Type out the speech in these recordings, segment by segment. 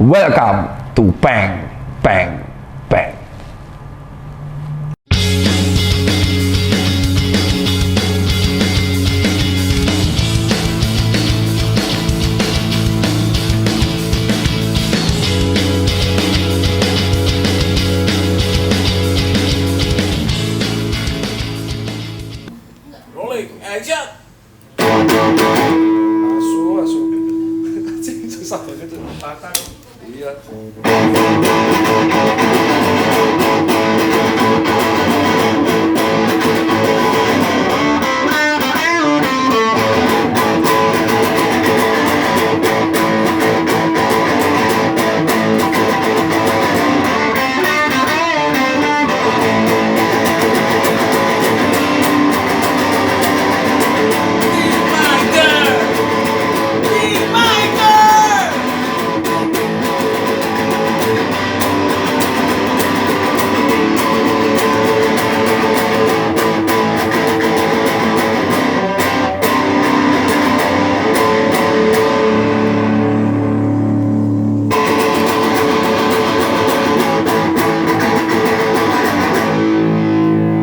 Welcome to Peng Peng Peng. Rolling action. Asu. Susah banget tuh. Patah. Iya.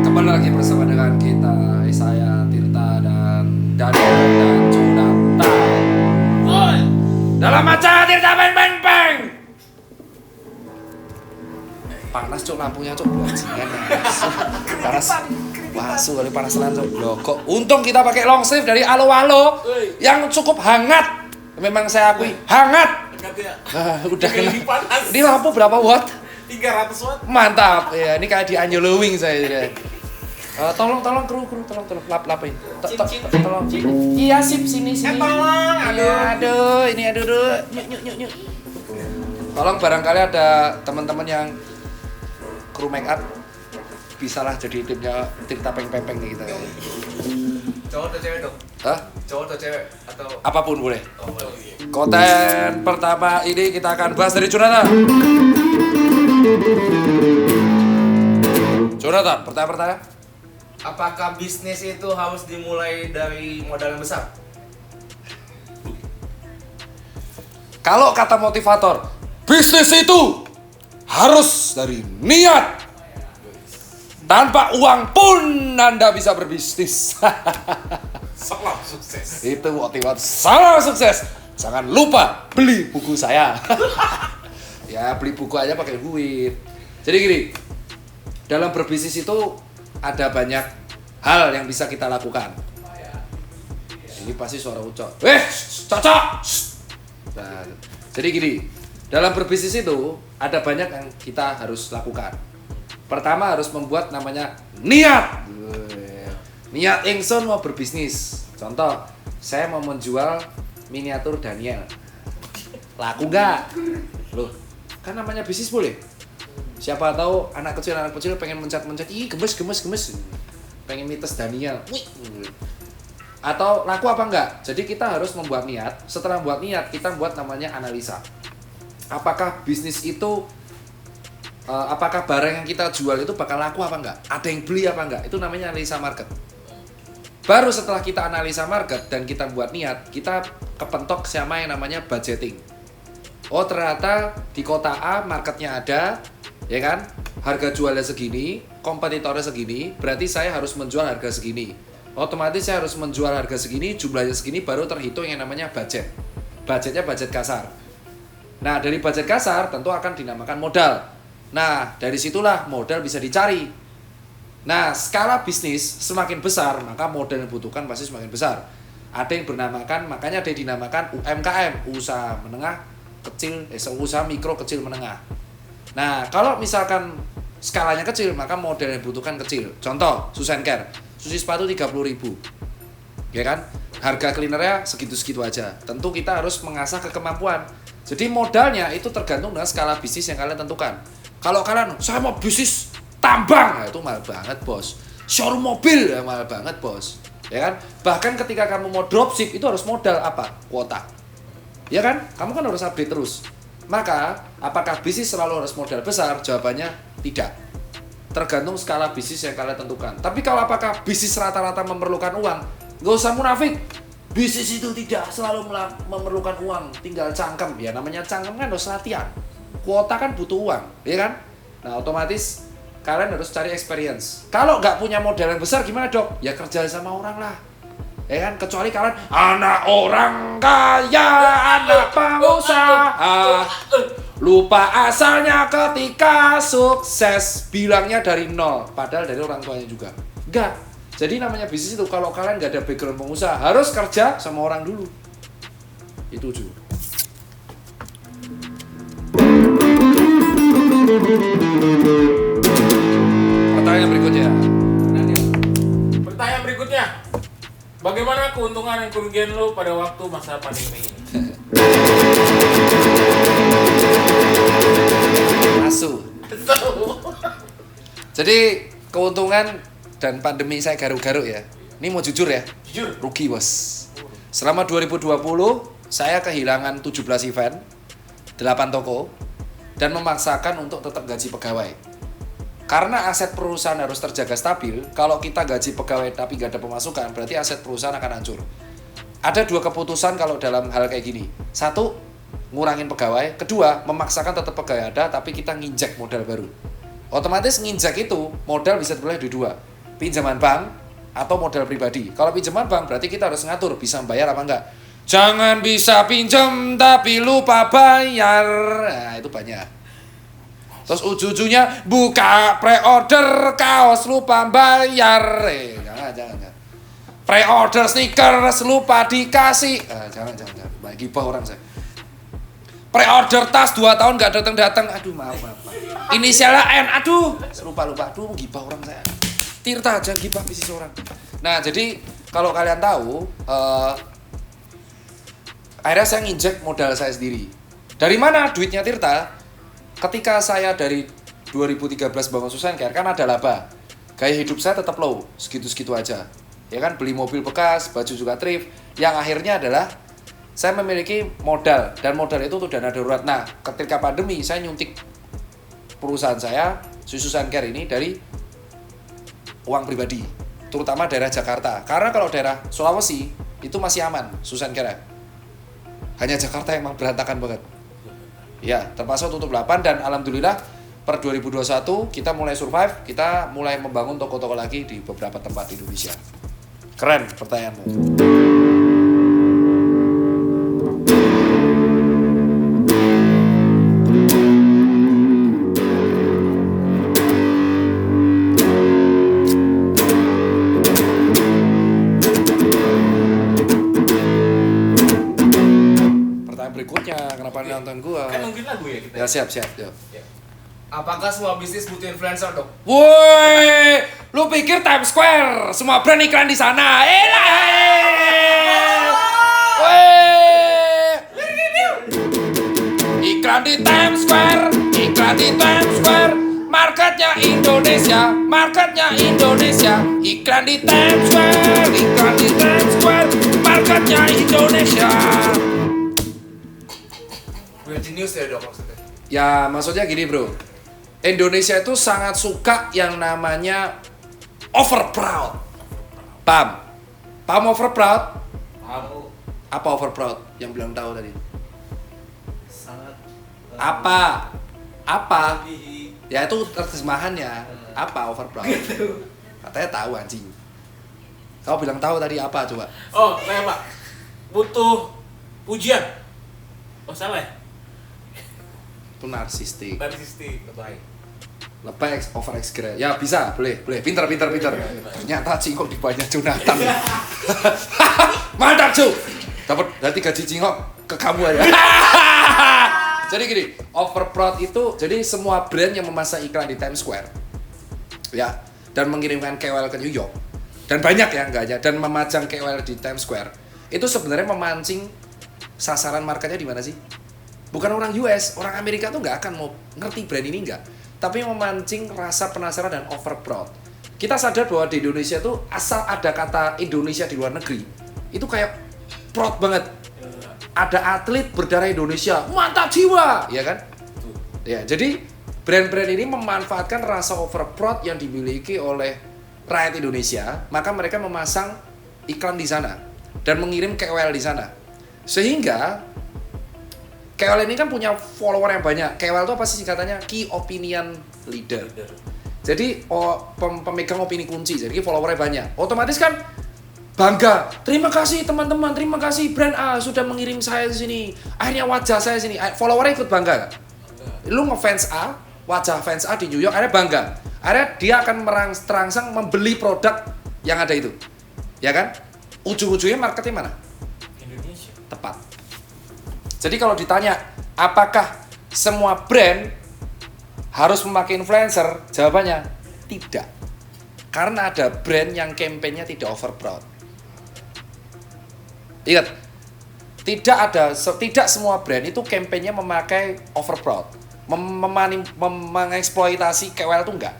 Kembali lagi bersama dengan kita, saya Tirta dan Daniel dan Jonathan dalam acara Tirta Peng Peng Peng. Panas cok lampunya cok, bajingan panas. Wasu kali panas tenan cok. Loh kok untung kita pakai long sleeve dari Alo Alo yang cukup hangat. Memang saya akui hangat. Udah kena. Ini lampu berapa watt? 300 watt. Mantap. Ya, ini kayak di Anjolowing saya. Tolong kru tolong lapin. Tolong. Iya sip sini. Tolong. Aduh, ini aduh. Nyuk. Tolong barangkali ada teman-teman yang kru make up bisalah jadi timnya Tirta Peng Peng Peng nih kita. Cowok atau cewek dong? Hah? Cowok atau cewek atau Apapun boleh. oh, boleh. Konten pertama ini kita akan bahas dari Jonathan. Jonathan, pertanyaan. Apakah bisnis itu harus dimulai dari modal yang besar? Kalau kata motivator, bisnis itu harus dari niat. Tanpa uang pun Anda bisa berbisnis. Salam sukses. Itu motivator. Salam sukses. Jangan lupa beli buku saya. Ya beli buku aja pakai duit. Jadi gini, dalam berbisnis itu ada banyak hal yang bisa kita lakukan. Ini pasti suara Ucok. Cocok. Nah, jadi gini, dalam berbisnis itu ada banyak yang kita harus lakukan. Pertama harus membuat namanya niat. Niat ingsun mau berbisnis. Contoh, saya mau menjual miniatur Daniel. Laku nggak? Loh, kan namanya bisnis boleh. Siapa tahu anak kecil pengen mencet-mencet, ih gemes. Pengen mites Daniel. Wih. Atau laku apa enggak? Jadi kita harus membuat niat. Setelah membuat niat, kita buat namanya analisa. Apakah bisnis itu apakah barang yang kita jual itu bakal laku apa enggak? Ada yang beli apa enggak? Itu namanya analisa market. Baru setelah kita analisa market dan kita buat niat, kita kepentok sama yang namanya budgeting. Oh ternyata di kota A marketnya ada, ya kan? Harga jualnya segini, kompetitornya segini, berarti saya harus menjual harga segini. Otomatis saya harus menjual harga segini, jumlahnya segini, baru terhitung yang namanya budget. Budgetnya budget kasar. Nah dari budget kasar tentu akan dinamakan modal. Nah dari situlah modal bisa dicari. Nah skala bisnis semakin besar, maka modal yang dibutuhkan pasti semakin besar. Ada yang bernamakan, makanya ada yang dinamakan UMKM, usaha menengah kecil, usaha mikro kecil menengah. Nah kalau misalkan skalanya kecil, maka modal yang dibutuhkan kecil. Contoh, Susan Care, susi sepatu 30.000, ya kan? Harga cleanernya segitu-segitu aja. Tentu kita harus mengasah kemampuan. Jadi modalnya itu tergantung dengan skala bisnis yang kalian tentukan. Kalau kalian, saya mau bisnis tambang, nah itu mahal banget bos. Showroom mobil, ya mahal banget bos. Ya kan? Bahkan ketika kamu mau dropship itu harus modal apa? Kuota. Ya kan? Kamu kan harus update terus. Maka, apakah bisnis selalu harus modal besar? Jawabannya tidak. Tergantung skala bisnis yang kalian tentukan. Tapi kalau apakah bisnis rata-rata memerlukan uang? Gak usah munafik. bisnis itu tidak selalu memerlukan uang, tinggal cangkem. Ya namanya cangkem kan harus latihan. Kuota kan butuh uang, ya kan? Nah otomatis kalian harus cari experience. Kalau nggak punya modal yang besar gimana dok? Ya kerja sama orang lah, ya kan? Kecuali kalian anak orang kaya, anak pengusaha, lupa asalnya ketika sukses, bilangnya dari nol, padahal dari orang tuanya juga. Enggak. Jadi namanya bisnis itu kalau kalian nggak ada background pengusaha harus kerja sama orang dulu. Itu juga. Pertanyaan berikutnya. Pertanyaan berikutnya. Bagaimana keuntungan dan kerugian lo pada waktu masa pandemi ini? Asu. Jadi keuntungan dan pandemi saya garuk-garuk ya. Ini mau jujur ya. Jujur. Rugi bos. Selama 2020 saya kehilangan 17 event, 8 toko, dan memaksakan untuk tetap gaji pegawai. Karena aset perusahaan harus terjaga stabil, kalau kita gaji pegawai tapi nggak ada pemasukan, berarti aset perusahaan akan hancur. Ada dua keputusan kalau dalam hal kayak gini. Satu, ngurangin pegawai. Kedua, memaksakan tetap pegawai ada, tapi kita nginjek modal baru. Otomatis nginjek itu, modal bisa terbelah di dua. Pinjaman bank atau modal pribadi. Kalau pinjaman bank berarti kita harus ngatur bisa bayar apa enggak. Jangan bisa pinjam tapi lupa bayar. Nah, itu banyak. Terus ujung-ujungnya buka pre-order kaos lupa bayar. Jangan. Pre-order sneakers lupa dikasih. Jangan. Bagi gibah orang saya. Pre-order tas 2 tahun nggak datang. Aduh maaf. Inisialnya N. Aduh, lupa. Aduh gibah orang saya. Tirta jangan gibah bisnis orang. Nah jadi kalau kalian tahu, akhirnya saya nginjek modal saya sendiri. Dari mana duitnya Tirta? Ketika saya dari 2013 bangun Susan Care kan ada laba. Gaya hidup saya tetap low, segitu-segitu aja. Ya kan beli mobil bekas, baju juga thrift. Yang akhirnya adalah saya memiliki modal dan modal itu untuk dana darurat. Nah ketika pandemi saya nyuntik perusahaan saya, Susan Care ini dari uang pribadi, terutama daerah Jakarta. Karena kalau daerah Sulawesi itu masih aman, Susan Care. Hanya Jakarta emang berantakan banget. Ya, terpaksa tutup 8 dan alhamdulillah per 2021 kita mulai survive, kita mulai membangun toko-toko lagi di beberapa tempat di Indonesia. Keren pertanyaanmu. Berikutnya, kenapa nonton gua? Kan mungkin lagu ya kita. Ya siap. Yuk. Apakah semua bisnis butuh influencer dok? Woi, lu pikir Times Square semua brand iklan di sana? Iklan di Times Square, marketnya Indonesia, iklan di Times Square, marketnya Indonesia. Genius ya dok maksudnya? Ya maksudnya gini bro, Indonesia itu sangat suka yang namanya overproud. Paham overproud? Kamu Apa overproud? Yang bilang tahu tadi. sangat Apa? lebih Ya itu terjemahannya. Apa overproud? Katanya tahu anjing. Kau bilang tahu tadi apa coba? Oh, saya Pak. Butuh pujian. Oh, salah ya? Itu narsistik. Narsistik. Baik. Lepex, overexaggerate. Ya bisa, boleh. Pinter. Ternyata cingkok di banyak Jonathan. Mantap cu. Dapat berarti gaji cingkok ke kamu aja. Jadi gini, overproud itu jadi semua brand yang memasang iklan di Times Square, ya, dan mengirimkan KOL ke New York, dan banyak ya enggak aja, dan memajang KOL di Times Square, itu sebenarnya memancing sasaran marketnya di mana sih? Bukan orang US, orang Amerika tuh nggak akan mau ngerti brand ini nggak, tapi memancing rasa penasaran dan overproud. Kita sadar bahwa di Indonesia tuh asal ada kata Indonesia di luar negeri, itu kayak proud banget. Ada atlet berdarah Indonesia, mantap jiwa, ya kan? Ya, jadi brand-brand ini memanfaatkan rasa overproud yang dimiliki oleh rakyat Indonesia, maka mereka memasang iklan di sana. dan mengirim KOL di sana. Sehingga KOL ini kan punya follower yang banyak. KOL itu apa sih singkatannya? Key Opinion Leader. Jadi pemegang opini kunci. Jadi followernya banyak. Otomatis kan bangga. Terima kasih teman-teman, terima kasih brand A sudah mengirim saya di sini. Akhirnya wajah saya di sini. Followernya ikut bangga gak? Lu ngefans A, wajah fans A di New York, akhirnya bangga. Akhirnya dia akan terangsang membeli produk yang ada itu. Ya kan? Ujung-ujungnya marketnya mana? Indonesia. Tepat. Jadi kalau ditanya, apakah semua brand harus memakai influencer? Jawabannya, tidak. Karena ada brand yang kampanyenya tidak overproud. Ingat, tidak semua brand itu kampanyenya memakai overproud. Mengeksploitasi KOL itu enggak.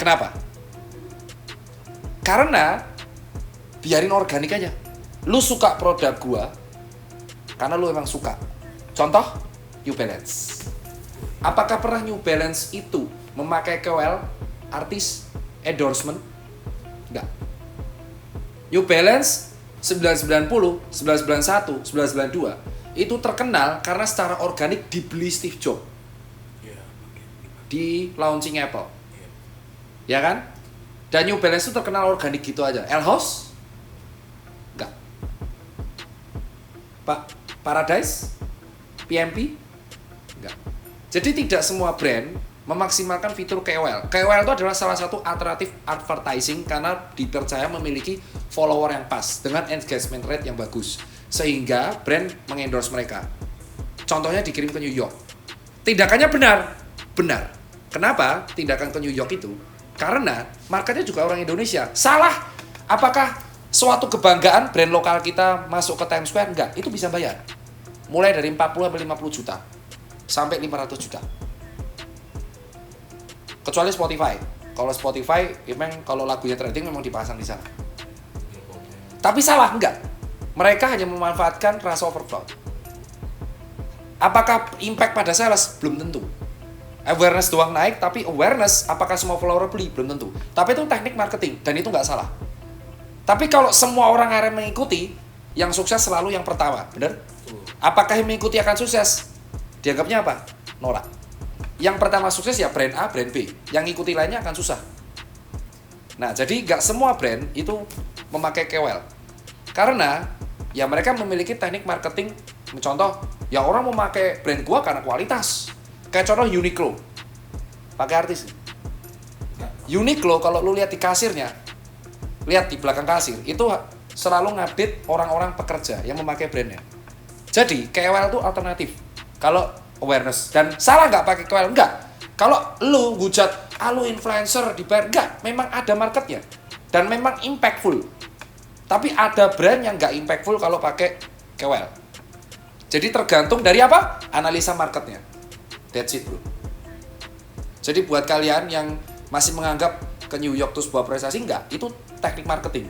Kenapa? Karena biarin organik aja. Lu suka produk gua karena lu emang suka. Contoh, New Balance. Apakah pernah New Balance itu memakai KOL, artis, endorsement? Enggak. New Balance 990, 991, 992 itu terkenal karena secara organik dibeli Steve Jobs di launching Apple. Ya kan? Dan New Balance itu terkenal organik gitu aja. El House? Enggak. Pak Paradise? PMP? Enggak. Jadi tidak semua brand memaksimalkan fitur KOL. KOL itu adalah salah satu alternatif advertising karena dipercaya memiliki follower yang pas dengan engagement rate yang bagus. Sehingga brand mengendorse mereka. Contohnya dikirim ke New York. Tindakannya benar. Benar. Kenapa tindakan ke New York itu? Karena marketnya juga orang Indonesia. Salah. Apakah suatu kebanggaan brand lokal kita masuk ke Times Square? Enggak, itu bisa bayar. Mulai dari 40 sampai 50 juta. Sampai 500 juta. Kecuali Spotify. Kalau Spotify, memang kalau lagunya trending memang dipasang di sana. Tapi salah, enggak. Mereka hanya memanfaatkan rasa overflow. Apakah impact pada sales? Belum tentu. Awareness doang naik, tapi awareness apakah semua follower beli? Belum tentu. Tapi itu teknik marketing, dan itu nggak salah. Tapi kalau semua orang akhirnya mengikuti, yang sukses selalu yang pertama, bener? Apakah yang mengikuti akan sukses? Dianggapnya apa? Norak. Yang pertama sukses ya brand A, brand B. Yang ikuti lainnya akan susah. Nah, jadi nggak semua brand itu memakai KOL. Karena ya mereka memiliki teknik marketing. Contoh, ya orang memakai brand gua karena kualitas. Kayak contoh Uniqlo. Pakai artis. Uniqlo kalau lu lihat di kasirnya, lihat di belakang kasir, itu selalu ngupdate orang-orang pekerja yang memakai brandnya. Jadi KOL itu alternatif. Kalau awareness dan salah nggak pakai KOL? Enggak. Kalau lu hujat, lu influencer dibayar, enggak. Memang ada marketnya dan memang impactful. Tapi ada brand yang nggak impactful kalau pakai KOL. Jadi tergantung dari apa? Analisa marketnya. That's it, bro. Jadi buat kalian yang masih menganggap ke New York itu sebuah prestasi, enggak. Itu teknik marketing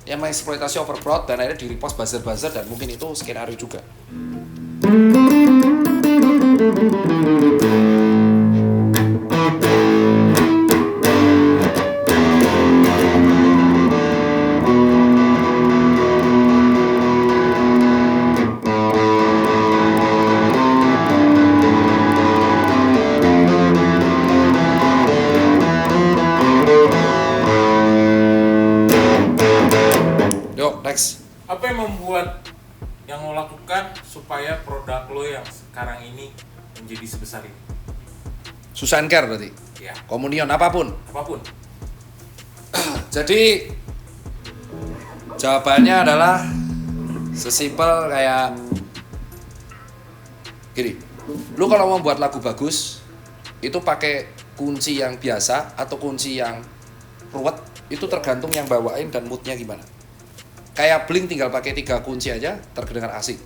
yang mengeksploitasi overproud dan akhirnya di-repost buzzer-buzzer dan mungkin itu skenario juga. Apa yang membuat yang lo lakukan supaya produk lo yang sekarang ini menjadi sebesar ini? Susah and care berarti? Ya. Komunion, apapun? Apapun. Jadi jawabannya adalah sesimpel kayak gini. Lu kalau mau buat lagu bagus, itu pakai kunci yang biasa atau kunci yang ruwet, itu tergantung yang bawain dan moodnya gimana. Kayak Blink tinggal pakai 3 kunci aja terdengar asik,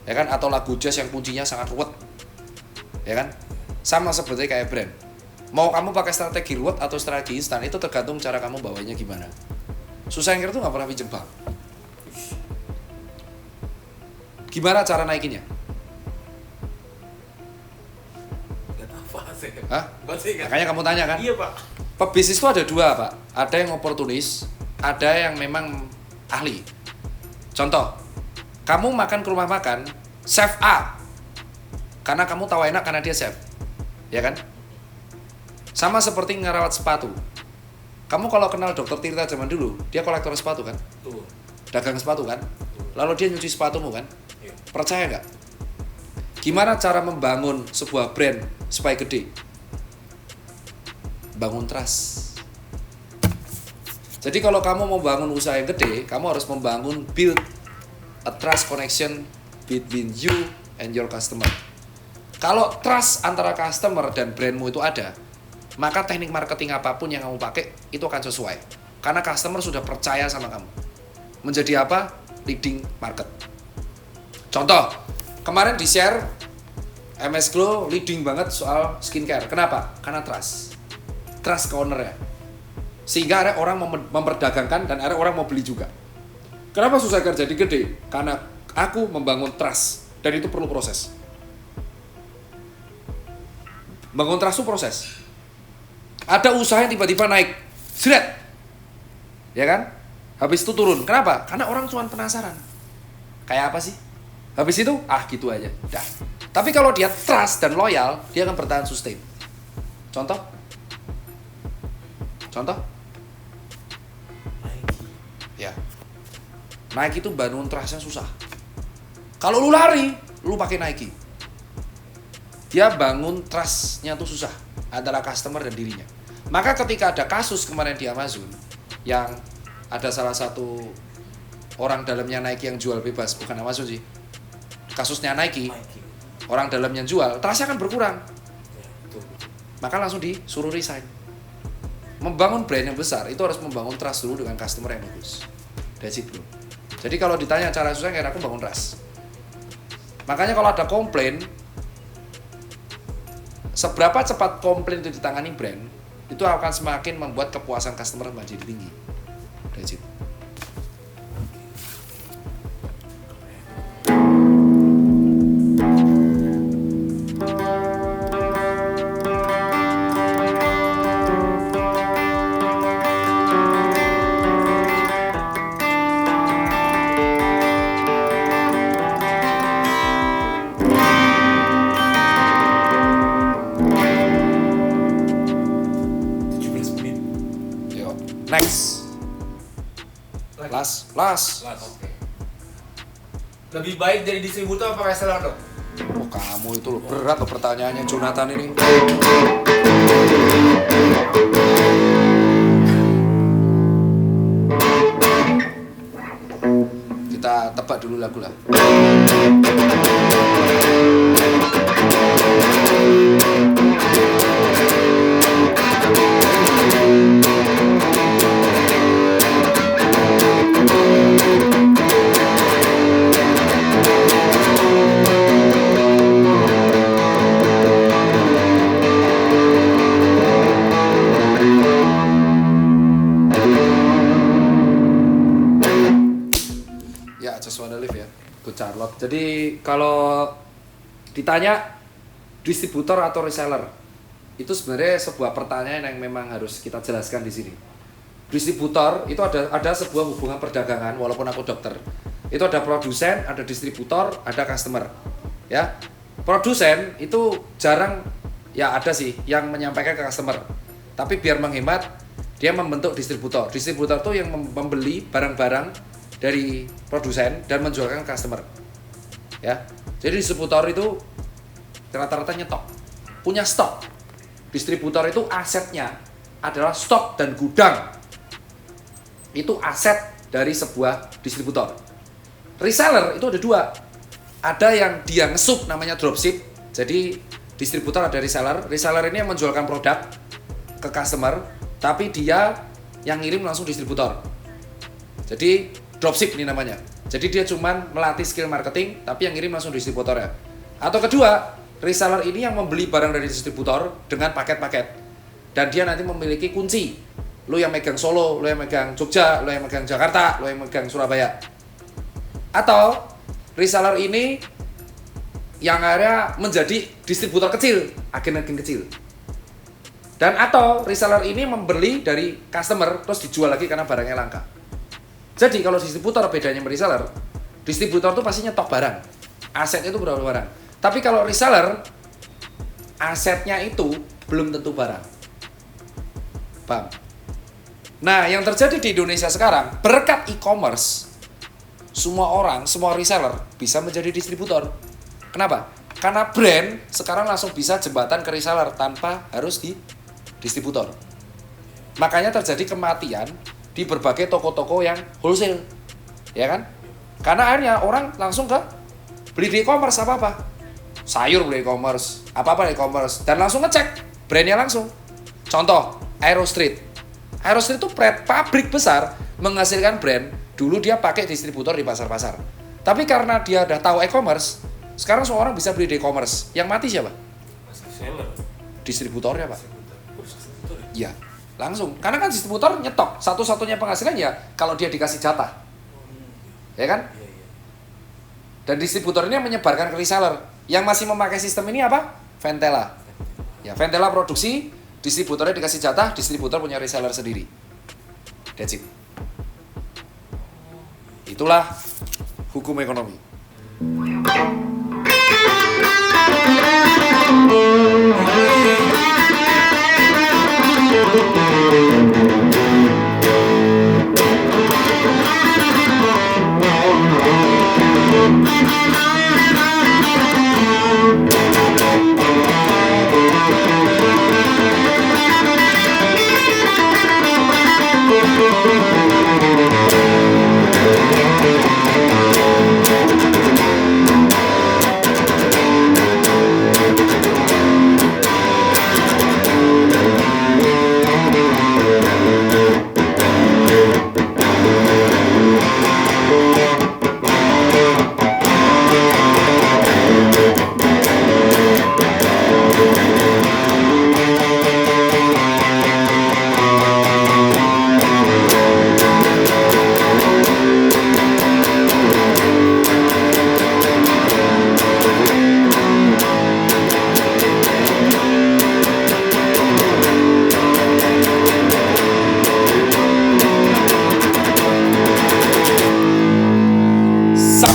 ya kan? Atau lagu jazz yang kuncinya sangat ruwet, ya kan? Sama seperti kayak brand. Mau kamu pakai strategi ruwet atau strategi instan, itu tergantung cara kamu bawanya gimana. Susah yang tuh nggak pernah pinjem bank. Gimana cara naikinnya? Gak tahu Pak. Hah? Makanya Makanya kamu tanya kan? Iya Pak. Pebisnis itu ada 2 Pak. Ada yang oportunis, ada yang memang ahli. Contoh, kamu makan ke rumah makan, chef A. Karena kamu tahu enak karena dia chef. Ya kan? Sama seperti ngerawat sepatu. Kamu kalau kenal dokter Tirta zaman dulu, dia kolektor sepatu kan? Tuh. Dagang sepatu kan? Lalu dia nyuci sepatumu kan? Iya. Percaya nggak? Gimana cara membangun sebuah brand supaya gede? Bangun trust. Jadi kalau kamu mau bangun usaha yang gede, kamu harus membangun build a trust connection between you and your customer. Kalau trust antara customer dan brandmu itu ada, maka teknik marketing apapun yang kamu pakai itu akan sesuai. Karena customer sudah percaya sama kamu. Menjadi apa? Leading market. Contoh, kemarin di-share MS Glow leading banget soal skincare. Kenapa? Karena trust. Trust ke owner-nya. Sehingga ada orang memperdagangkan dan ada orang mau beli juga. Kenapa susah jadi gede? Karena aku membangun trust dan itu perlu proses. Bangun trust itu proses. Ada usaha yang tiba-tiba naik, seret, ya kan? Habis itu turun. Kenapa? Karena orang cuma penasaran. Kayak apa sih? Habis itu, gitu aja. Dah. Tapi kalau dia trust dan loyal, dia akan bertahan sustain. Contoh? Ya. Nike itu bangun trustnya susah. Kalau lu lari, lu pakai Nike. Dia bangun trustnya tuh susah antara customer dan dirinya. Maka ketika ada kasus kemarin di Amazon yang ada salah satu orang dalamnya Nike yang jual bebas, bukan Amazon sih. Kasusnya Nike, orang dalamnya jual, trustnya akan berkurang. Maka langsung disuruh resign. Membangun brand yang besar itu harus membangun trust dulu dengan customer yang bagus. That's it, bro. Jadi kalau ditanya cara susah, kayak aku bangun trust. Makanya kalau ada komplain, seberapa cepat komplain itu ditangani brand, itu akan semakin membuat kepuasan customer menjadi tinggi. That's it. Next. Last. Oke. Lebih baik jadi distributor apa reseller, Dok? Oh, kamu itu loh, berat loh pertanyaannya Jonathan ini. Kita tebak dulu lagu lah. Charlotte. Jadi kalau ditanya distributor atau reseller, itu sebenarnya sebuah pertanyaan yang memang harus kita jelaskan di sini. Distributor itu ada sebuah hubungan perdagangan, walaupun aku dokter. Itu ada produsen, ada distributor, ada customer. Ya. Produsen itu jarang ya ada sih yang menyampaikan ke customer. Tapi biar menghemat, dia membentuk distributor. Distributor itu yang membeli barang-barang dari produsen dan menjualkan ke customer. Ya. Jadi distributor itu rata-rata nyetok, punya stok. Distributor itu asetnya adalah stok dan gudang. Itu aset dari sebuah distributor. Reseller itu ada dua. Ada yang dia ngesup namanya dropship. Jadi distributor ada reseller. Reseller ini yang menjualkan produk ke customer, tapi dia yang ngirim langsung distributor. Jadi dropship ini namanya. Jadi dia cuman melatih skill marketing, tapi yang ngirim langsung distributornya. Atau kedua, reseller ini yang membeli barang dari distributor dengan paket-paket. Dan dia nanti memiliki kunci. Lo yang megang Solo, lo yang megang Jogja, lo yang megang Jakarta, lo yang megang Surabaya. Atau reseller ini yang akhirnya menjadi distributor kecil, agen-agen kecil. Dan atau reseller ini membeli dari customer terus dijual lagi karena barangnya langka. Jadi kalau distributor bedanya sama reseller, Distributor tuh pasti nyetok barang. Asetnya itu berapa barang. Tapi kalau reseller, asetnya itu belum tentu barang. Paham? Nah, yang terjadi di Indonesia sekarang, berkat e-commerce, semua orang, semua reseller bisa menjadi distributor. Kenapa? Karena brand sekarang langsung bisa jembatan ke reseller tanpa harus di distributor. Makanya terjadi kematian di berbagai toko-toko yang wholesale. Ya kan? Karena akhirnya orang langsung ke beli di e-commerce apa-apa. Sayur beli e-commerce, apa-apa di e-commerce. Dan langsung ngecek brandnya langsung. Contoh, Aero Street. Aero Street itu pabrik besar menghasilkan brand. Dulu dia pakai distributor di pasar-pasar. Tapi karena dia udah tahu e-commerce, sekarang semua orang bisa beli di e-commerce. Yang mati siapa? Seller. Distributornya, Pak. Distributor Iya, ya? langsung. Karena kan distributor nyetok. Satu-satunya penghasilan ya kalau dia dikasih jatah. Ya kan? Iya, iya. Dan distributor ini yang menyebarkan ke reseller. Yang masih memakai sistem ini apa? Ventela. Ya, Ventela produksi, distributornya dikasih jatah, distributor punya reseller sendiri. That's it. Itulah hukum ekonomi.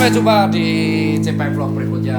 Sampai jumpa di CPI Vlog berikutnya.